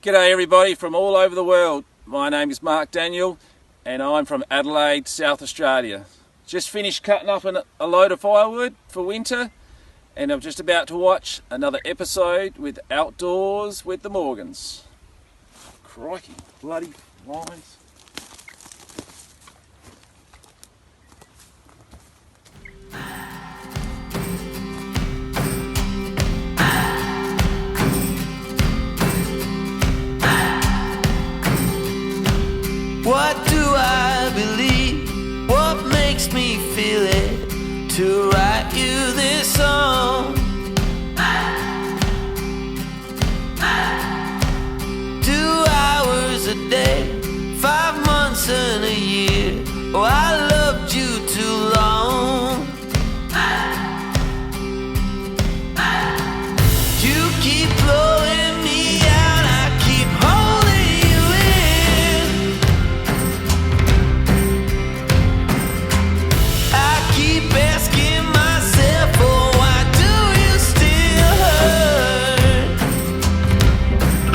G'day everybody from all over the world. My name is Mark Daniel and I'm from Adelaide, South Australia. Just finished cutting up a load of firewood for winter and I'm just about to watch another episode with Outdoors with the Morgans. Crikey, bloody flies. What do I believe? What makes me feel it to write you this song? 2 hours a day, 5 months and a year. Oh, I loved you too long. You keep blowing me out, I keep holding you in. I keep asking myself, oh, why do you still hurt?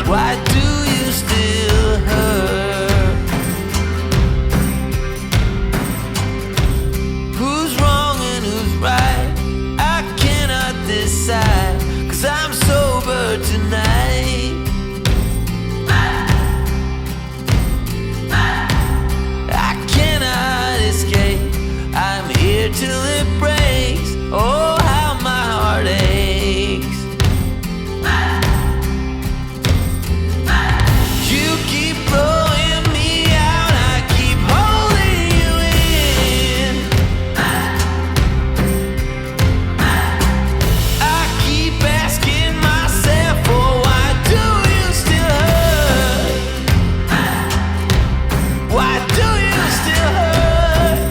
Why do you still hurt? Who's wrong and who's right? I cannot decide, 'cause I'm sober tonight. I cannot escape, I'm here till it breaks. Oh, how my heart aches. You keep blowing me out, I keep holding you in. I keep asking myself, oh, why do you still hurt? Why do you still hurt?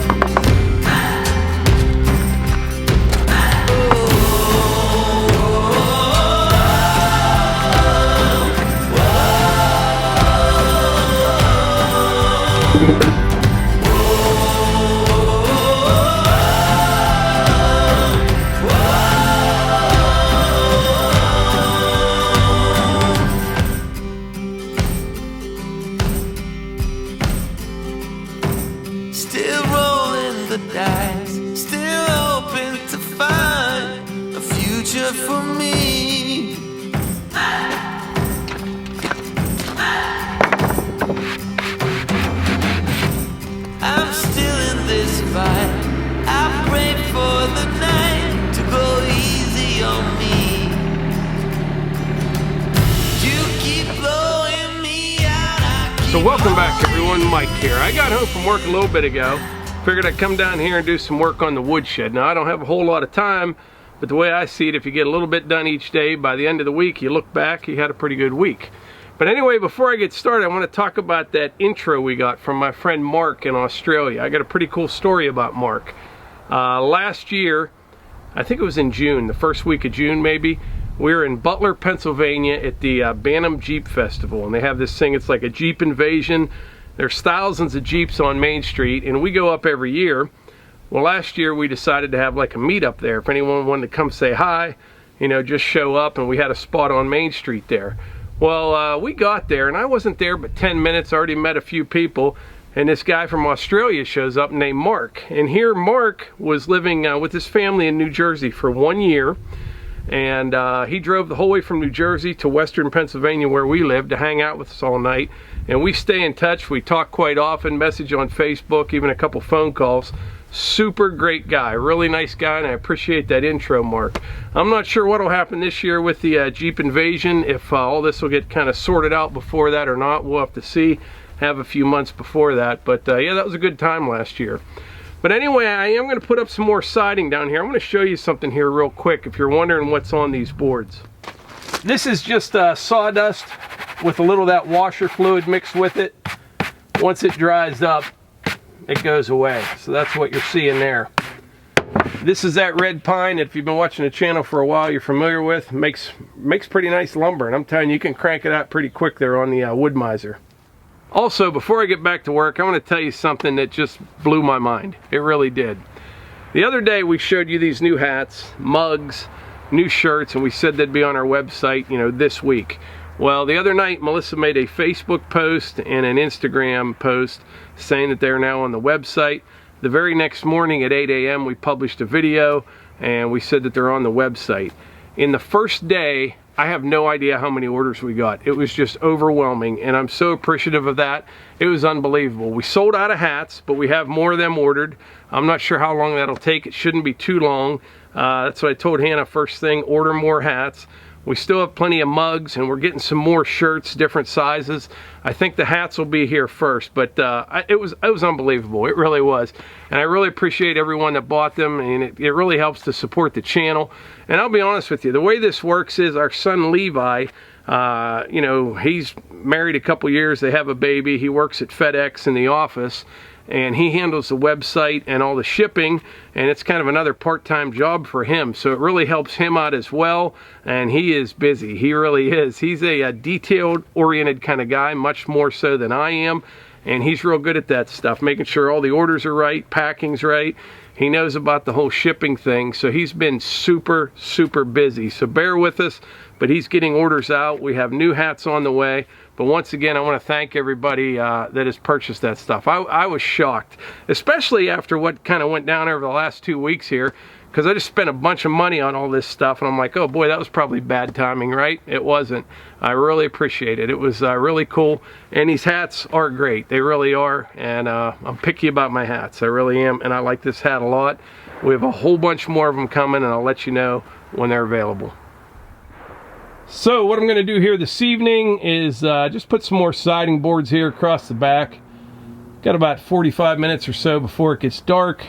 Still rolling the dice, still hoping to find a future for me. I'm still in this fight, I pray for the night to go easy on me. You keep blowing me out, I keep So welcome back everyone, Mike here. I got home from work a little bit ago. Figured I'd come down here and do some work on the woodshed. Now I don't have a whole lot of time, but the way I see it, if you get a little bit done each day, by the end of the week you look back, you had a pretty good week. But anyway, before I get started, I want to talk about that intro we got from my friend Mark in Australia. I got a pretty cool story about Mark. Last year, I think it was in June, the first week of June maybe, we were in Butler, Pennsylvania at the Bantam Jeep Festival, and they have this thing, it's like a Jeep invasion. There's thousands of Jeeps on Main Street, and we go up every year. Well, last year we decided to have like a meetup there. If anyone wanted to come say hi, you know, just show up, and we had a spot on Main Street there. Well, we got there, and I wasn't there but 10 minutes, already met a few people, and this guy from Australia shows up named Mark. And here Mark was living with his family in New Jersey for 1 year, and he drove the whole way from New Jersey to western Pennsylvania where we live to hang out with us all night. And we stay in touch, we talk quite often, message on Facebook, even a couple phone calls. Super great guy, really nice guy, and I appreciate that intro, Mark. I'm not sure what will happen this year with the Jeep invasion, if all this will get kind of sorted out before that or not. We'll have to see, have a few months before that. But yeah, that was a good time last year. But anyway, I am going to put up some more siding down here. I'm going to show you something here real quick if you're wondering what's on these boards. This is just sawdust with a little of that washer fluid mixed with it. Once it dries up, it goes away. So that's what you're seeing there. This is that red pine that if you've been watching the channel for a while, you're familiar with. Makes pretty nice lumber, and I'm telling you, you can crank it out pretty quick there on the Woodmizer. Also, before I get back to work, I want to tell you something that just blew my mind. It really did. The other day we showed you these new hats, mugs, new shirts, and we said they'd be on our website, you know, this week. Well, the other night Melissa made a Facebook post and an Instagram post saying that they're now on the website. The very next morning at 8 a.m. we published a video and we said that they're on the website. In the first day, I have no idea how many orders we got. It was just overwhelming, and I'm so appreciative of that. It was unbelievable. We sold out of hats, but we have more of them ordered. I'm not sure how long that'll take. It shouldn't be too long. That's what I told Hannah first thing, order more hats. We still have plenty of mugs, and we're getting some more shirts, different sizes. I think the hats will be here first, but it was unbelievable. It really was. And I really appreciate everyone that bought them, and it really helps to support the channel. And I'll be honest with you, the way this works is our son Levi, you know, he's married a couple years, they have a baby, he works at FedEx in the office, and he handles the website and all the shipping, and it's kind of another part-time job for him, so it really helps him out as well. And he is busy, he really is. He's a detailed oriented kind of guy, much more so than I am, and he's real good at that stuff, making sure all the orders are right, packing's right. He knows about the whole shipping thing, so he's been super busy, so bear with us, but he's getting orders out. We have new hats on the way. But once again, I want to thank everybody that has purchased that stuff. I was shocked, especially after what kind of went down over the last 2 weeks here, because I just spent a bunch of money on all this stuff, and I'm like, oh boy, that was probably bad timing, right? It wasn't. I really appreciate it. It was really cool, and these hats are great. They really are, and I'm picky about my hats. I really am, and I like this hat a lot. We have a whole bunch more of them coming, and I'll let you know when they're available. So what I'm going to do here this evening is just put some more siding boards here across the back. Got about 45 minutes or so before it gets dark.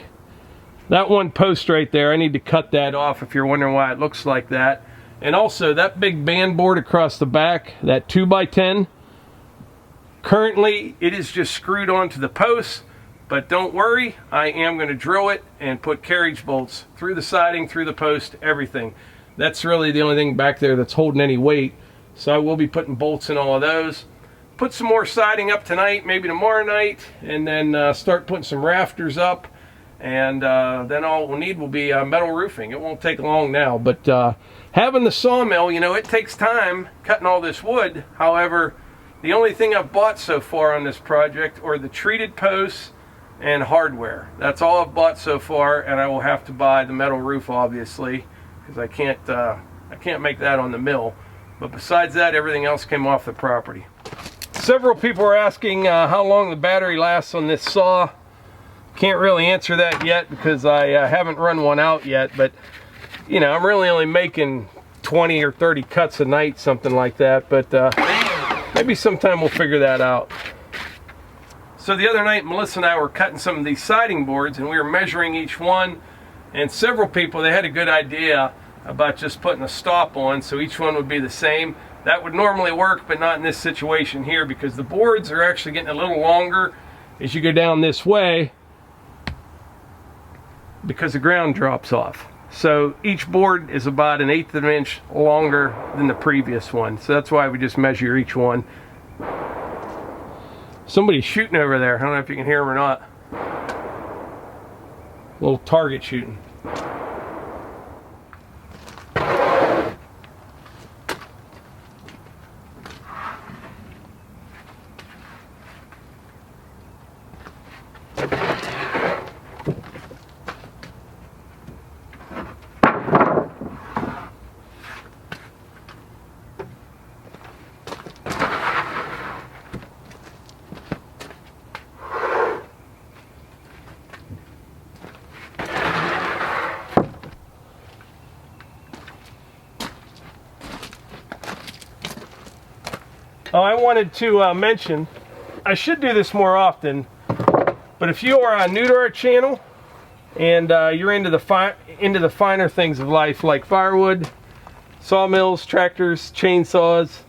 That one post right there, I need to cut that off if you're wondering why it looks like that. And also that big band board across the back, that 2x10, currently it is just screwed onto the post, but don't worry, I am going to drill it and put carriage bolts through the siding, through the post, everything. That's really the only thing back there that's holding any weight. So I will be putting bolts in all of those. Put some more siding up tonight, maybe tomorrow night, and then start putting some rafters up. And then all we'll need will be metal roofing. It won't take long now, but having the sawmill, you know, it takes time cutting all this wood. However, the only thing I've bought so far on this project are the treated posts and hardware. That's all I've bought so far, and I will have to buy the metal roof, obviously, because I can't make that on the mill. But besides that, everything else came off the property. Several people are asking how long the battery lasts on this saw. Can't really answer that yet because I haven't run one out yet, but you know, I'm really only making 20 or 30 cuts a night, something like that, but maybe sometime we'll figure that out. So the other night, Melissa and I were cutting some of these siding boards, and we were measuring each one. And several people, they had a good idea about just putting a stop on so each one would be the same. That would normally work, but not in this situation here, because the boards are actually getting a little longer as you go down this way because the ground drops off. So each board is about 1/8 of an inch longer than the previous one. So that's why we just measure each one. Somebody's shooting over there. I don't know if you can hear them or not. Little target shooting. Oh, I wanted to mention, I should do this more often, but if you are new to our channel and you're into the finer things of life, like firewood, sawmills, tractors, chainsaws,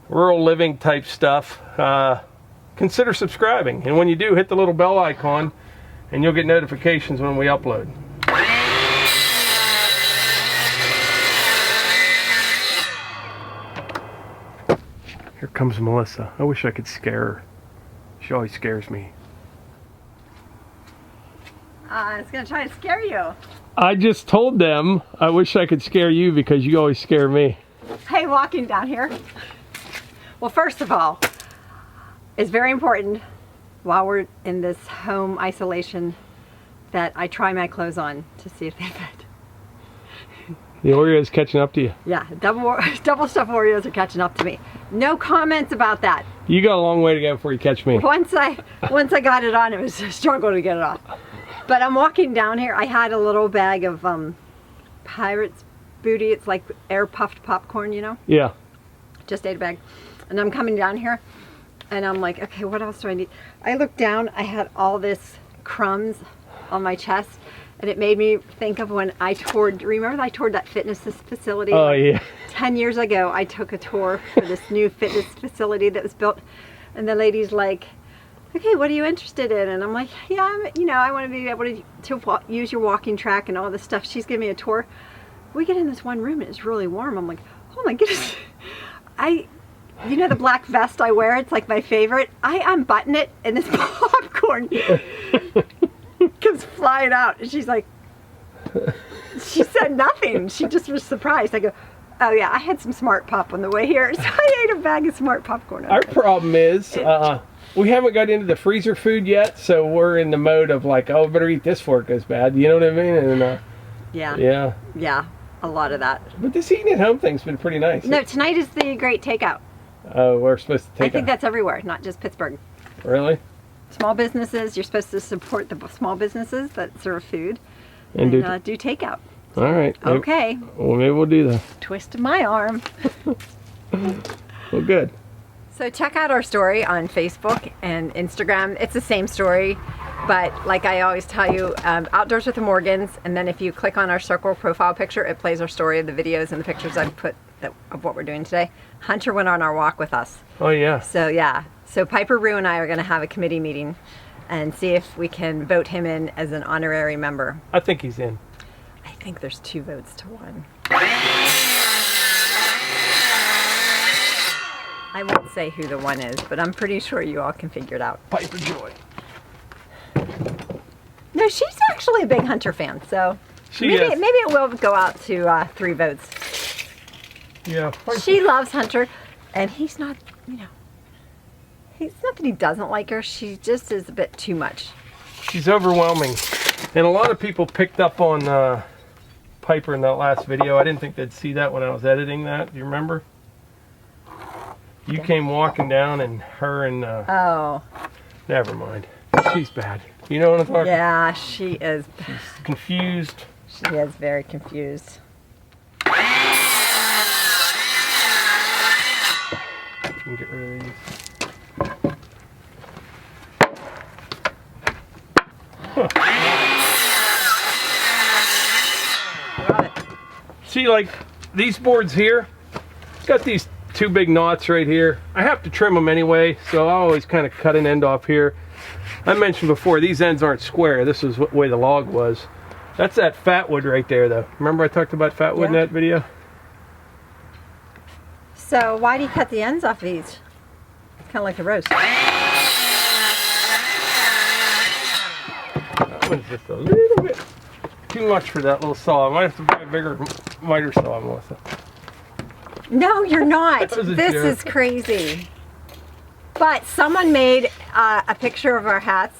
rural living type stuff, consider subscribing. And when you do, hit the little bell icon and you'll get notifications when we upload. Here comes Melissa. I wish I could scare her. She always scares me. I was going to try to scare you. I just told them I wish I could scare you because you always scare me. Hey, walking down here. Well, first of all, it's very important while we're in this home isolation that I try my clothes on to see if they fit. The Oreo's catching up to you. Yeah, double stuffed Oreos are catching up to me. No comments about that. You got a long way to go before you catch me. Once I got it on, it was a struggle to get it off. But I'm walking down here. I had a little bag of Pirate's Booty. It's like air puffed popcorn, you know? Yeah. Just ate a bag. And I'm coming down here and I'm like, okay, what else do I need? I looked down, I had all this crumbs on my chest, and it made me think of when I toured, remember I toured that fitness facility? Oh, like yeah. 10 years ago, I took a tour for this new fitness facility that was built, and the lady's like, okay, what are you interested in? And I'm like, yeah, I want to be able to use your walking track and all this stuff. She's giving me a tour. We get in this one room and it's really warm. I'm like, oh my goodness. You know the black vest I wear? It's like my favorite. I unbutton it and this popcorn comes flying out. And she's like, she said nothing. She just was surprised. I go, oh yeah, I had some Smart Pop on the way here. So I ate a bag of Smart Popcorn. Our problem is we haven't got into the freezer food yet, so we're in the mode of like, oh, better eat this before it goes bad. You know what I mean? And Yeah, a lot of that. But this eating at home thing's been pretty nice. No, tonight is the great takeout. Oh, we're supposed to take I think that's everywhere, not just Pittsburgh. Really? Small businesses, you're supposed to support the small businesses that serve food And do takeout. All right. Okay. Well, maybe we'll do that. Twist my arm. Well, good. So check out our story on Facebook and Instagram. It's the same story, but like I always tell you, Outdoors with the Morgans, and then if you click on our circle profile picture, it plays our story, the videos and the pictures I've put of what we're doing today. Hunter went on our walk with us. Oh, yeah. So yeah, so Piper Rue and I are going to have a committee meeting and see if we can vote him in as an honorary member. I think he's in. I think there's 2 votes to 1. I won't say who the one is, but I'm pretty sure you all can figure it out. Piper Joy. No, she's actually a big Hunter fan, so maybe it will go out to 3 votes. Yeah. She loves Hunter, and he's not, it's not that he doesn't like her, she just is a bit too much. She's overwhelming. And a lot of people picked up on Piper in that last video. I didn't think they'd see that when I was editing that. Do you remember? You came walking down and her and... Oh. Never mind. She's bad. You know what I'm talking about? Yeah, she is. She's confused. She is very confused. You can get rid of these. Huh. Got it. See, like these boards here, got these 2 big knots right here. I have to trim them anyway, so I always kind of cut an end off here. I mentioned before, these ends aren't square. This is the way the log was. That's that fat wood right there, though. Remember I talked about fat wood in that video? So why do you cut the ends off these? It's kind of like a roast. That one's just a little bit too much for that little saw. I might have to buy a bigger, wider saw, Melissa. No, you're not. That was a This joke. is crazy. But someone made a picture of our hats.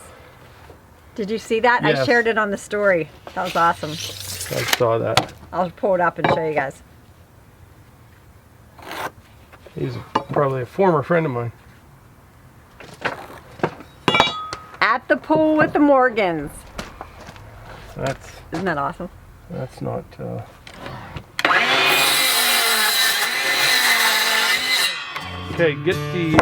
Did you see that? Yes. I shared it on the story. That was awesome. I saw that. I'll pull it up and show you guys. He's probably a former friend of mine. At the pool with the Morgans. Isn't that awesome? That's not... Okay, get the...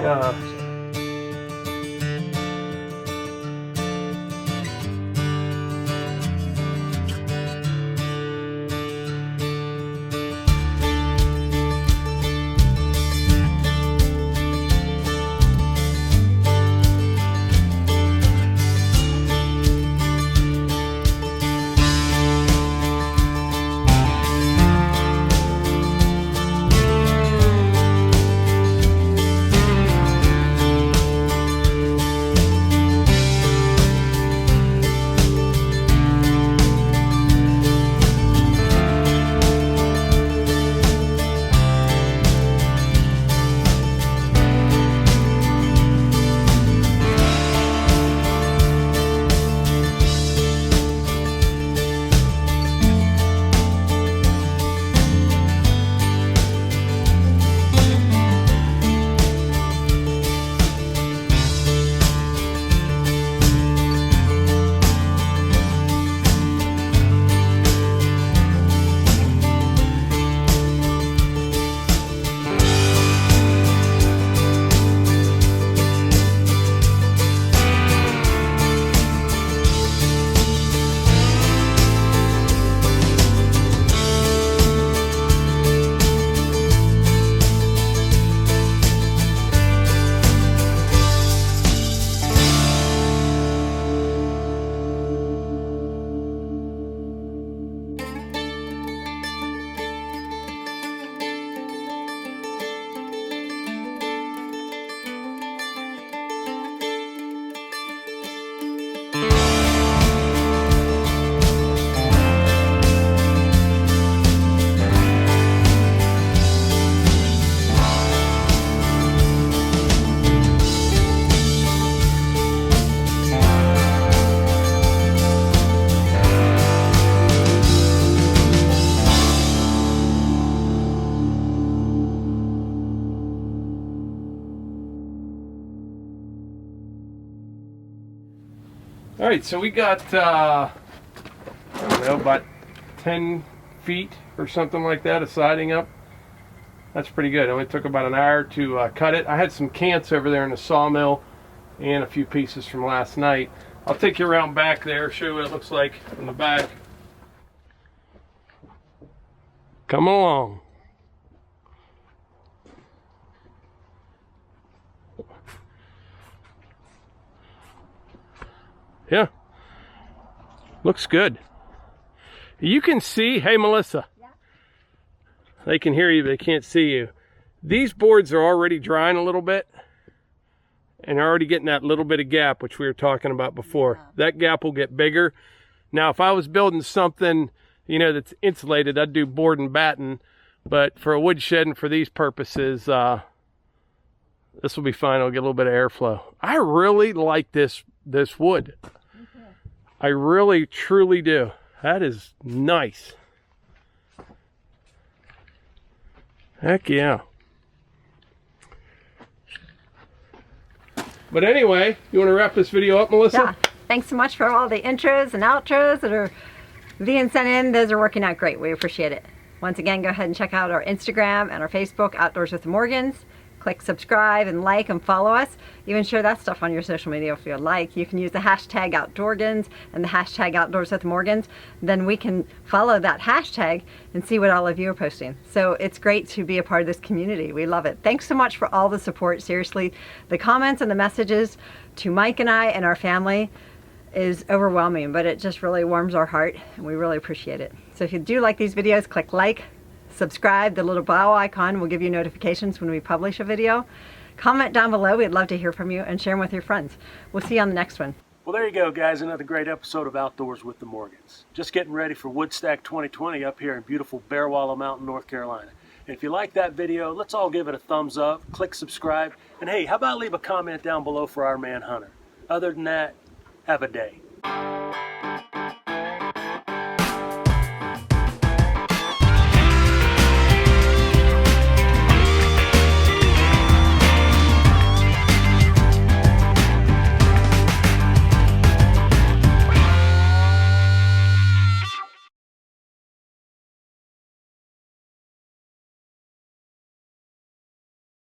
All right, so we got, I don't know, about 10 feet or something like that of siding up. That's pretty good. It only took about an hour to cut it. I had some cants over there in the sawmill and a few pieces from last night. I'll take you around back there, show you what it looks like in the back. Come along. Yeah, looks good. You can see, hey Melissa, yeah. They can hear you, but they can't see you. These boards are already drying a little bit and are already getting that little bit of gap, which we were talking about before. Yeah. That gap will get bigger. Now, if I was building something, you know, that's insulated, I'd do board and batten, but for a woodshed and for these purposes, this will be fine. It'll get a little bit of airflow. I really like this wood. Okay. I really, truly do. That is nice. Heck yeah. But anyway, you want to wrap this video up, Melissa? Yeah. Thanks so much for all the intros and outros that are being sent in. Those are working out great. We appreciate it. Once again, go ahead and check out our Instagram and our Facebook, Outdoors with the Morgans. Click subscribe and like and follow us. Even share that stuff on your social media if you'd like. You can use the hashtag Outdoorgans and the hashtag Outdoors with the Morgans. Then we can follow that hashtag and see what all of you are posting. So it's great to be a part of this community. We love it. Thanks so much for all the support. Seriously, the comments and the messages to Mike and I and our family is overwhelming, but it just really warms our heart and we really appreciate it. So if you do like these videos, click like, subscribe. The little bell icon will give you notifications when we publish a video. Comment down below. We'd love to hear from you and share them with your friends. We'll see you on the next one. Well, there you go, guys. Another great episode of Outdoors with the Morgans. Just getting ready for Woodstack 2020 up here in beautiful Bear Wallow Mountain, North Carolina. And if you like that video, let's all give it a thumbs up, click subscribe, and hey, how about leave a comment down below for our man Hunter? Other than that, have a day.